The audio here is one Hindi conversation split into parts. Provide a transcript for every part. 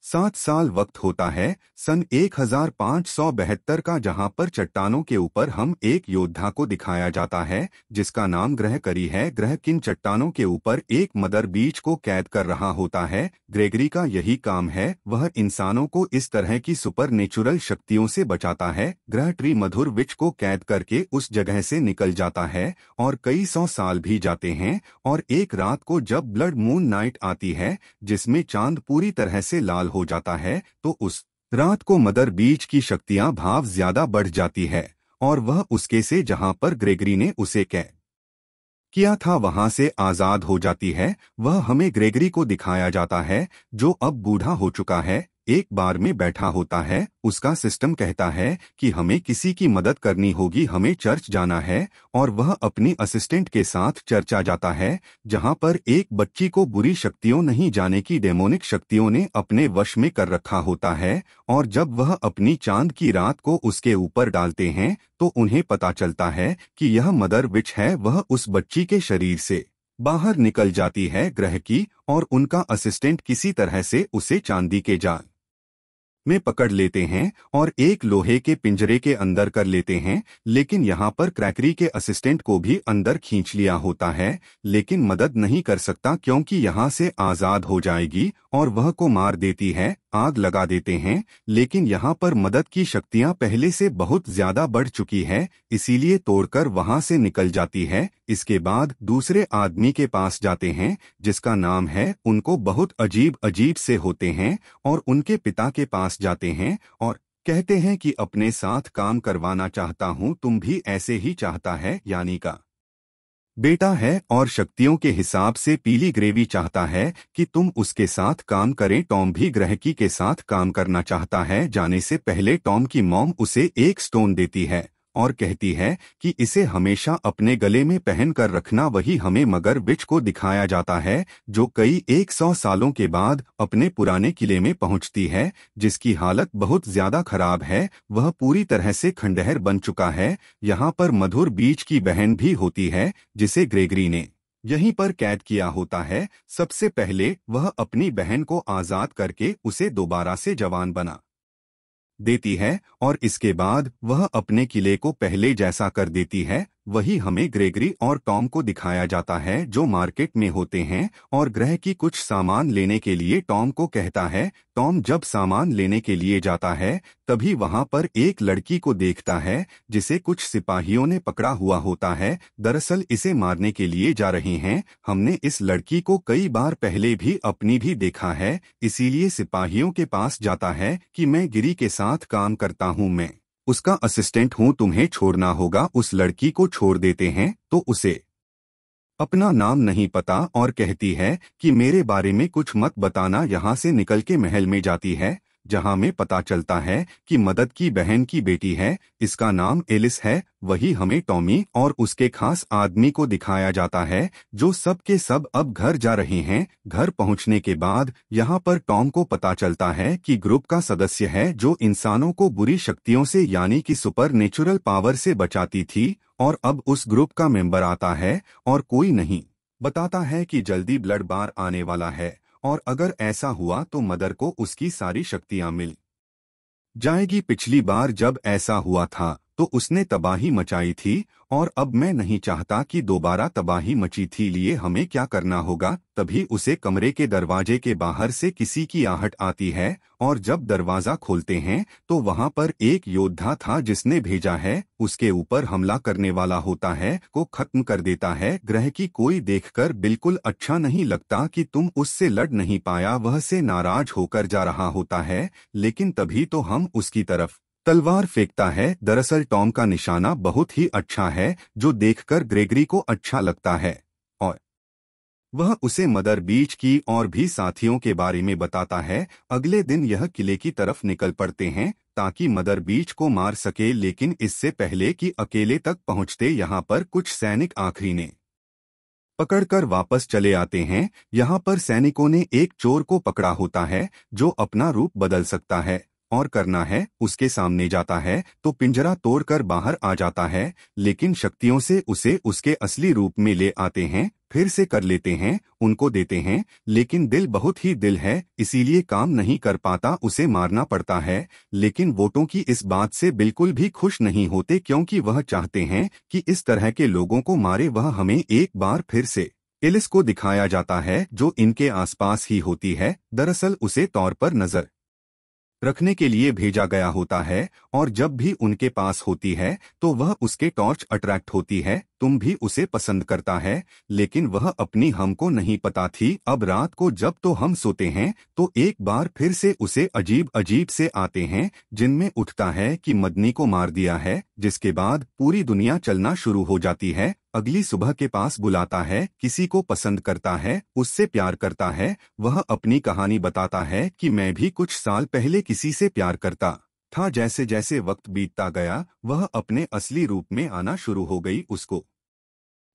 7 साल वक्त होता है सन 1572 का, जहां पर चट्टानों के ऊपर हम एक योद्धा को दिखाया जाता है जिसका नाम ग्रह करी है। ग्रह किन चट्टानों के ऊपर एक मदर बीच को कैद कर रहा होता है। ग्रेगरी का यही काम है, वह इंसानों को इस तरह की सुपर नेचुरल शक्तियों से बचाता है। ग्रह ट्री मधुर विच को कैद करके उस जगह से निकल जाता है और कई 100 साल भी जाते हैं। और एक रात को जब ब्लड मून नाइट आती है जिसमें चांद पूरी तरह से लाल हो जाता है, तो उस रात को मदर बीच की शक्तियां भाव ज्यादा बढ़ जाती है और वह उसके से जहां पर ग्रेगरी ने उसे कैद किया था वहां से आजाद हो जाती है। वह हमें ग्रेगरी को दिखाया जाता है जो अब बूढ़ा हो चुका है, एक बार में बैठा होता है। उसका सिस्टम कहता है कि हमें किसी की मदद करनी होगी, हमें चर्च जाना है। और वह अपनी असिस्टेंट के साथ चर्चा जाता है जहां पर एक बच्ची को बुरी शक्तियों नहीं जाने की डेमोनिक शक्तियों ने अपने वश में कर रखा होता है। और जब वह अपनी चांद की रात को उसके ऊपर डालते हैं तो उन्हें पता चलता है कि यह मदर विच है। वह उस बच्ची के शरीर से बाहर निकल जाती है ग्रह की, और उनका असिस्टेंट किसी तरह से उसे चांदी के जाल में पकड़ लेते हैं और एक लोहे के पिंजरे के अंदर कर लेते हैं। लेकिन यहाँ पर क्रैकरी के असिस्टेंट को भी अंदर खींच लिया होता है, लेकिन मदद नहीं कर सकता क्योंकि यहाँ से आजाद हो जाएगी और वह को मार देती है, आग लगा देते हैं। लेकिन यहाँ पर मदद की शक्तियाँ पहले से बहुत ज्यादा बढ़ चुकी है, इसीलिए तोड़कर वहाँ से निकल जाती है। इसके बाद दूसरे आदमी के पास जाते हैं जिसका नाम है, उनको बहुत अजीब अजीब से होते हैं, और उनके पिता के पास जाते हैं और कहते हैं कि अपने साथ काम करवाना चाहता हूं, तुम भी ऐसे ही चाहता है, यानी का बेटा है और शक्तियों के हिसाब से पीली ग्रेवी चाहता है कि तुम उसके साथ काम करें। टॉम भी ग्रहकी के साथ काम करना चाहता है। जाने से पहले टॉम की मॉम उसे एक स्टोन देती है और कहती है कि इसे हमेशा अपने गले में पहन कर रखना। वही हमें मगर विच को दिखाया जाता है जो कई 100 सालों के बाद अपने पुराने किले में पहुंचती है, जिसकी हालत बहुत ज्यादा खराब है। वह पूरी तरह से खंडहर बन चुका है। यहाँ पर मधुर बीच की बहन भी होती है जिसे ग्रेगरी ने यहीं पर कैद किया होता है। सबसे पहले वह अपनी बहन को आजाद करके उसे दोबारा से जवान बना देती है और इसके बाद वह अपने किले को पहले जैसा कर देती है। वही हमें ग्रेगरी और टॉम को दिखाया जाता है जो मार्केट में होते हैं और ग्रह की कुछ सामान लेने के लिए टॉम को कहता है। टॉम जब सामान लेने के लिए जाता है तभी वहां पर एक लड़की को देखता है जिसे कुछ सिपाहियों ने पकड़ा हुआ होता है। दरअसल इसे मारने के लिए जा रहे हैं। हमने इस लड़की को कई बार पहले भी अपनी भी देखा है, इसीलिए सिपाहियों के पास जाता है कि मैं गिरी के साथ काम करता हूं, मैं उसका असिस्टेंट हूं, तुम्हें छोड़ना होगा। उस लड़की को छोड़ देते हैं तो उसे अपना नाम नहीं पता और कहती है कि मेरे बारे में कुछ मत बताना। यहाँ से निकल के महल में जाती है जहाँ में पता चलता है कि मदद की बहन की बेटी है, इसका नाम एलिस है। वही हमें टॉमी और उसके खास आदमी को दिखाया जाता है जो सब के सब अब घर जा रहे हैं। घर पहुंचने के बाद यहाँ पर टॉम को पता चलता है कि ग्रुप का सदस्य है जो इंसानों को बुरी शक्तियों से यानी कि सुपर नेचुरल पावर से बचाती थी, और अब उस ग्रुप का मेंबर आता है और कोई नहीं बताता है कि जल्दी ब्लड बार आने वाला है और अगर ऐसा हुआ तो मदर को उसकी सारी शक्तियां मिल जाएगी। पिछली बार जब ऐसा हुआ था तो उसने तबाही मचाई थी और अब मैं नहीं चाहता कि दोबारा तबाही मची थी। लिए हमें क्या करना होगा। तभी उसे कमरे के दरवाजे के बाहर से किसी की आहट आती है और जब दरवाजा खोलते हैं तो वहां पर एक योद्धा था जिसने भेजा है, उसके ऊपर हमला करने वाला होता है, को खत्म कर देता है। ग्रह की कोई देखकर बिल्कुल अच्छा नहीं लगता कि तुम उससे लड़ नहीं पाया, वह से नाराज होकर जा रहा होता है। लेकिन तभी तो हम उसकी तरफ तलवार फेंकता है। दरअसल टॉम का निशाना बहुत ही अच्छा है जो देखकर ग्रेगरी को अच्छा लगता है और वह उसे मदर बीच की और भी साथियों के बारे में बताता है। अगले दिन यह किले की तरफ निकल पड़ते हैं ताकि मदर बीच को मार सके, लेकिन इससे पहले कि अकेले तक पहुंचते यहाँ पर कुछ सैनिक आखिरी ने पकड़कर वापस चले आते हैं। यहाँ पर सैनिकों ने एक चोर को पकड़ा होता है जो अपना रूप बदल सकता है और करना है, उसके सामने जाता है तो पिंजरा तोड़कर बाहर आ जाता है, लेकिन शक्तियों से उसे उसके असली रूप में ले आते हैं, फिर से कर लेते हैं, उनको देते हैं, लेकिन दिल बहुत ही दिल है, इसीलिए काम नहीं कर पाता, उसे मारना पड़ता है। लेकिन वोटों की इस बात से बिल्कुल भी खुश नहीं होते, क्योंकि वह चाहते हैं कि इस तरह के लोगों को मारे। वह हमें एक बार फिर से एलिस को दिखाया जाता है जो इनके आसपास ही होती है, दरअसल उसे तौर पर नजर रखने के लिए भेजा गया होता है, और जब भी उनके पास होती है तो वह उसके टॉर्च अट्रैक्ट होती है, तुम भी उसे पसंद करता है, लेकिन वह अपनी हमको नहीं पता थी। अब रात को जब तो हम सोते हैं तो एक बार फिर से उसे अजीब अजीब से आते हैं, जिनमें उठता है कि मदनी को मार दिया है, जिसके बाद पूरी दुनिया चलना शुरू हो जाती है। अगली सुबह के पास बुलाता है, किसी को पसंद करता है, उससे प्यार करता है, वह अपनी कहानी बताता है कि मैं भी कुछ साल पहले किसी से प्यार करता था। जैसे जैसे वक्त बीतता गया वह अपने असली रूप में आना शुरू हो गई, उसको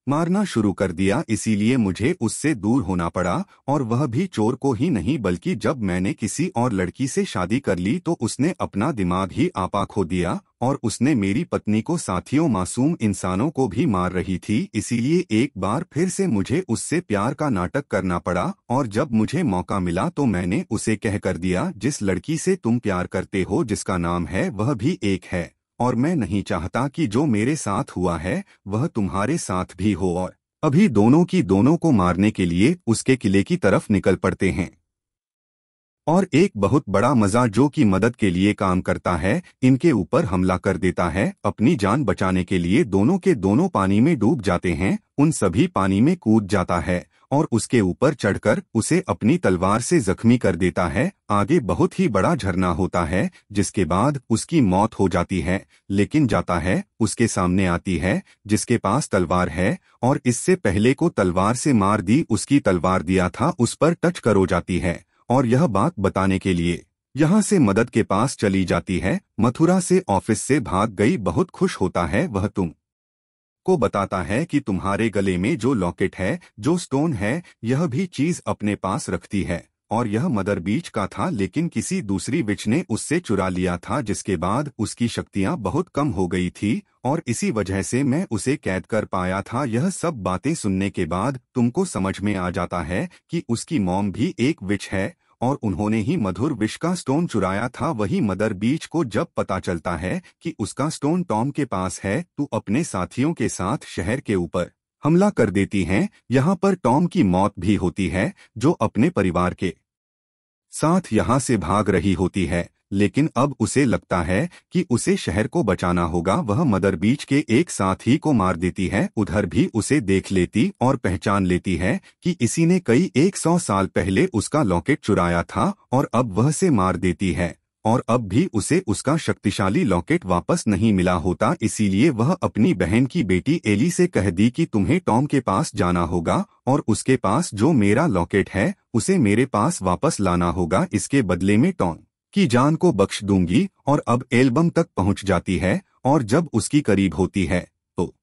मारना शुरू कर दिया, इसीलिए मुझे उससे दूर होना पड़ा। और वह भी चोर को ही नहीं, बल्कि जब मैंने किसी और लड़की से शादी कर ली तो उसने अपना दिमाग ही आपा खो दिया, और उसने मेरी पत्नी को, साथियों मासूम इंसानों को भी मार रही थी। इसीलिए एक बार फिर से मुझे उससे प्यार का नाटक करना पड़ा, और जब मुझे मौका मिला तो मैंने उसे कह कर दिया, जिस लड़की से तुम प्यार करते हो, जिसका नाम है, वह भी एक है, और मैं नहीं चाहता कि जो मेरे साथ हुआ है वह तुम्हारे साथ भी हो। और अभी दोनों को मारने के लिए उसके किले की तरफ निकल पड़ते हैं। और एक बहुत बड़ा मजा जो कि मदद के लिए काम करता है, इनके ऊपर हमला कर देता है। अपनी जान बचाने के लिए दोनों के दोनों पानी में डूब जाते हैं, उन सभी पानी में कूद जाता है और उसके ऊपर चढ़कर उसे अपनी तलवार से जख्मी कर देता है। आगे बहुत ही बड़ा झरना होता है, जिसके बाद उसकी मौत हो जाती है। लेकिन जाता है, उसके सामने आती है जिसके पास तलवार है, और इससे पहले को तलवार से मार दी, उसकी तलवार दिया था उस पर टच कर हो जाती है, और यह बात बताने के लिए यहाँ से मदद के पास चली जाती है। मथुरा से ऑफिस से भाग गई, बहुत खुश होता है वह, तुम को बताता है कि तुम्हारे गले में जो लॉकेट है, जो स्टोन है, यह भी चीज अपने पास रखती है, और यह मदर बीच का था, लेकिन किसी दूसरी विच ने उससे चुरा लिया था, जिसके बाद उसकी शक्तियां बहुत कम हो गई थी, और इसी वजह से मैं उसे कैद कर पाया था। यह सब बातें सुनने के बाद तुमको समझ में आ जाता है कि उसकी मॉम भी एक विच है, और उन्होंने ही मधुर विष का स्टोन चुराया था। वही मदर बीच को जब पता चलता है कि उसका स्टोन टॉम के पास है, तो अपने साथियों के साथ शहर के ऊपर हमला कर देती हैं। यहाँ पर टॉम की मौत भी होती है, जो अपने परिवार के साथ यहाँ से भाग रही होती है, लेकिन अब उसे लगता है कि उसे शहर को बचाना होगा। वह मदर बीच के एक साथी को मार देती है, उधर भी उसे देख लेती और पहचान लेती है कि इसी ने कई 100 साल पहले उसका लॉकेट चुराया था, और अब वह से मार देती है। और अब भी उसे उसका शक्तिशाली लॉकेट वापस नहीं मिला होता, इसीलिए वह अपनी बहन की बेटी एली से कह दी कि तुम्हें टॉम के पास जाना होगा, और उसके पास जो मेरा लॉकेट है उसे मेरे पास वापस लाना होगा, इसके बदले में टॉम की जान को बख्श दूंगी। और अब एल्बम तक पहुंच जाती है, और जब उसकी करीब होती है तो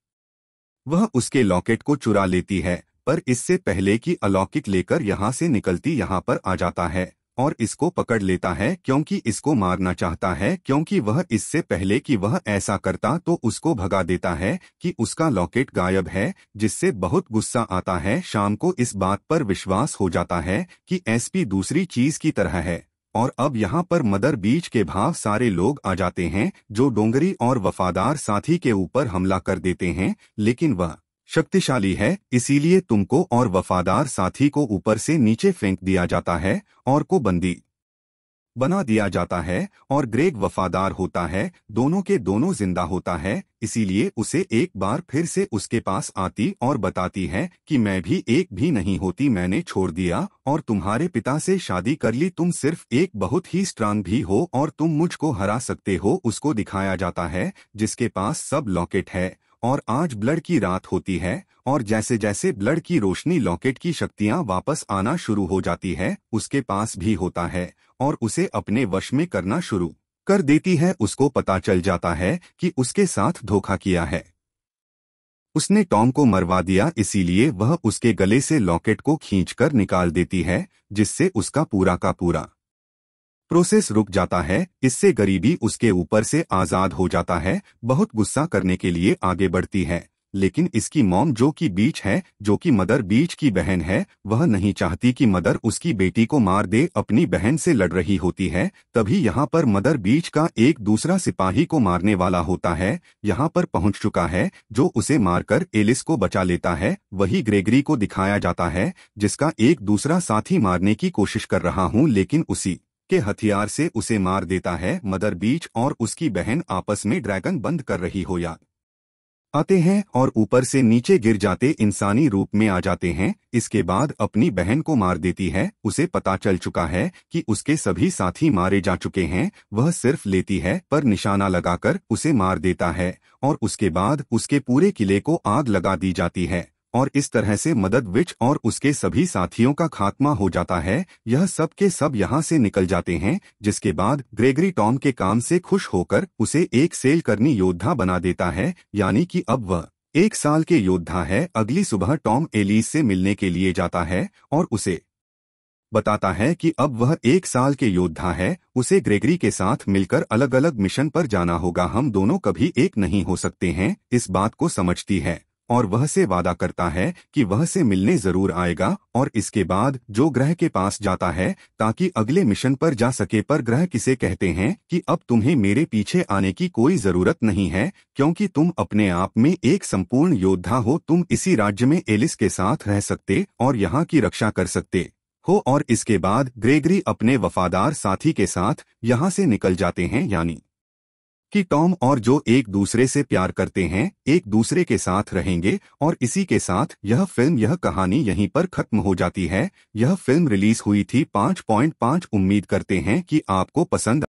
वह उसके लॉकेट को चुरा लेती है, पर इससे पहले कि अलौकिक लेकर यहाँ से निकलती यहाँ पर आ जाता है और इसको पकड़ लेता है, क्योंकि इसको मारना चाहता है, क्योंकि वह इससे पहले कि वह ऐसा करता तो उसको भगा देता है कि उसका लॉकेट गायब है, जिससे बहुत गुस्सा आता है। शाम को इस बात पर विश्वास हो जाता है कि एसपी दूसरी चीज की तरह है, और अब यहाँ पर मदर बीच के भाव सारे लोग आ जाते हैं, जो डोंगरी और वफादार साथी के ऊपर हमला कर देते हैं, लेकिन वह शक्तिशाली है, इसीलिए तुमको और वफादार साथी को ऊपर से नीचे फेंक दिया जाता है और को बंदी बना दिया जाता है। और ग्रेग वफादार होता है, दोनों के दोनों जिंदा होता है, इसीलिए उसे एक बार फिर से उसके पास आती और बताती है कि मैं भी एक भी नहीं होती, मैंने छोड़ दिया और तुम्हारे पिता से शादी कर ली, तुम सिर्फ एक बहुत ही स्ट्रांग भी हो और तुम मुझको हरा सकते हो। उसको दिखाया जाता है जिसके पास सब लॉकेट है, और आज ब्लड की रात होती है, और जैसे जैसे ब्लड की रोशनी लॉकेट की शक्तियां वापस आना शुरू हो जाती है, उसके पास भी होता है और उसे अपने वश में करना शुरू कर देती है। उसको पता चल जाता है कि उसके साथ धोखा किया है, उसने टॉम को मरवा दिया, इसीलिए वह उसके गले से लॉकेट को खींचकर निकाल देती है, जिससे उसका पूरा का पूरा प्रोसेस रुक जाता है। इससे गरीबी उसके ऊपर से आज़ाद हो जाता है। बहुत गुस्सा करने के लिए आगे बढ़ती है, लेकिन इसकी मॉम जो कि बीच है, जो कि मदर बीच की बहन है, वह नहीं चाहती कि मदर उसकी बेटी को मार दे। अपनी बहन से लड़ रही होती है। तभी यहाँ पर मदर बीच का एक दूसरा सिपाही को मारने वाला होता है, यहाँ पर पहुंच चुका है, जो उसे मारकर एलिस को बचा लेता है। वही ग्रेगरी को दिखाया जाता है, जिसका एक दूसरा साथी मारने की कोशिश कर रहा हूँ, लेकिन उसी के हथियार से उसे मार देता है। मदर बीच और उसकी बहन आपस में ड्रैगन बंद कर रही हो या आते हैं और ऊपर से नीचे गिर जाते इंसानी रूप में आ जाते हैं। इसके बाद अपनी बहन को मार देती है। उसे पता चल चुका है कि उसके सभी साथी मारे जा चुके हैं। वह सिर्फ लेती है पर निशाना लगाकर उसे मार देता है और उसके बाद उसके पूरे किले को आग लगा दी जाती है और इस तरह से मदद विच और उसके सभी साथियों का खात्मा हो जाता है। यह सब के सब यहाँ से निकल जाते हैं, जिसके बाद ग्रेगरी टॉम के काम से खुश होकर उसे एक सेल करनी योद्धा बना देता है, यानी कि अब वह 1 साल के योद्धा है। अगली सुबह टॉम एलिस से मिलने के लिए जाता है और उसे बताता है कि अब वह 1 साल के योद्धा है। उसे ग्रेगरी के साथ मिलकर अलग अलग मिशन पर जाना होगा। हम दोनों कभी एक नहीं हो सकते हैं, इस बात को समझती है और वह से वादा करता है कि वह से मिलने जरूर आएगा और इसके बाद जो ग्रह के पास जाता है ताकि अगले मिशन पर जा सके। पर ग्रह किसे कहते हैं कि अब तुम्हें मेरे पीछे आने की कोई जरूरत नहीं है, क्योंकि तुम अपने आप में एक संपूर्ण योद्धा हो। तुम इसी राज्य में एलिस के साथ रह सकते और यहाँ की रक्षा कर सकते हो। और इसके बाद ग्रेगरी अपने वफादार साथी के साथ यहाँ से निकल जाते हैं, यानी कि टॉम और जो एक दूसरे से प्यार करते हैं एक दूसरे के साथ रहेंगे। और इसी के साथ यह कहानी यहीं पर खत्म हो जाती है। यह फिल्म रिलीज हुई थी 5.5। उम्मीद करते हैं कि आपको पसंद